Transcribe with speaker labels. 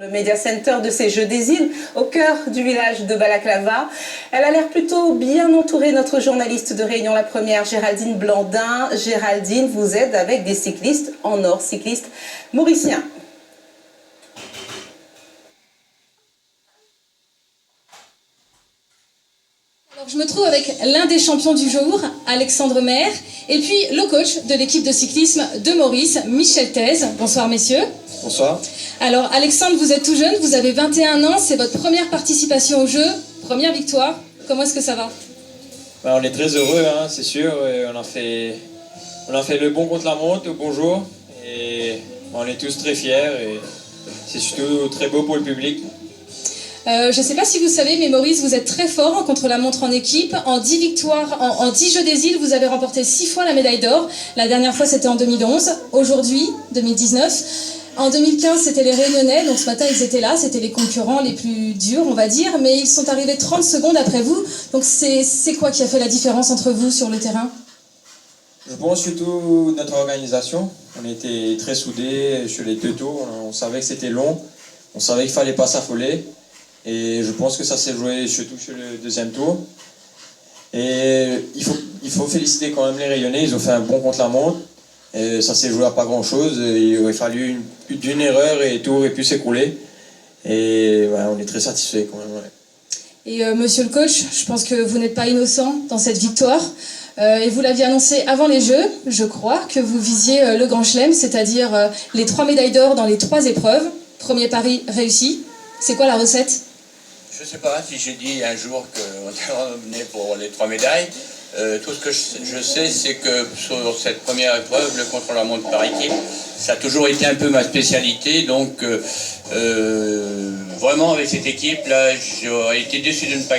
Speaker 1: Le Media Center de ces Jeux des Îles, au cœur du village de Balaklava. Elle a l'air plutôt bien entourée, notre journaliste de Réunion la Première, Géraldine Blandin. Géraldine, vous êtes avec des cyclistes en or, cyclistes mauriciens.
Speaker 2: Alors, je me trouve avec l'un des champions du jour, Alexandre Maire, et puis le coach de l'équipe de cyclisme de Maurice, Michel Thèse. Bonsoir messieurs.
Speaker 3: Bonsoir.
Speaker 2: Alors Alexandre, vous êtes tout jeune, vous avez 21 ans, c'est votre première participation au jeu, première victoire. Comment est-ce que ça va?
Speaker 3: On est très heureux, hein, c'est sûr. On a fait le bon contre la montre au bon jour. Et on est tous très fiers. Et c'est surtout très beau pour le public.
Speaker 2: Je ne sais pas si vous savez, mais Maurice, vous êtes très fort en contre-la-montre en équipe. En 10 victoires, en 10 Jeux des Îles, vous avez remporté 6 fois la médaille d'or. La dernière fois, c'était en 2011. Aujourd'hui, 2019. En 2015, c'était les Réunionnais. Donc ce matin, ils étaient là. C'était les concurrents les plus durs, on va dire. Mais ils sont arrivés 30 secondes après vous. Donc c'est quoi qui a fait la différence entre vous sur le terrain?
Speaker 3: Je pense surtout notre organisation. On était très soudés sur les deux tours. On savait que c'était long. On savait qu'il ne fallait pas s'affoler. Et je pense que ça s'est joué surtout sur le deuxième tour. Et il faut féliciter quand même les Réunionnais, ils ont fait un bon contre-la-montre. Et ça s'est joué à pas grand-chose, il aurait fallu une erreur et tout aurait pu s'écrouler. Et ouais, on est très satisfaits quand même. Ouais.
Speaker 2: Et monsieur le coach, je pense que vous n'êtes pas innocent dans cette victoire. Et vous l'aviez annoncé avant les Jeux, je crois, que vous visiez le Grand Chelem, c'est-à-dire les 3 médailles d'or dans les 3 épreuves. Premier pari réussi. C'est quoi la recette?
Speaker 4: Je ne sais pas si j'ai dit un jour qu'on venait pour les 3 médailles. Tout ce que je sais, c'est que sur cette première épreuve, le contre-la-montre par équipe, ça a toujours été un peu ma spécialité. Donc, vraiment, avec cette équipe-là, j'aurais été déçu de ne pas gagner.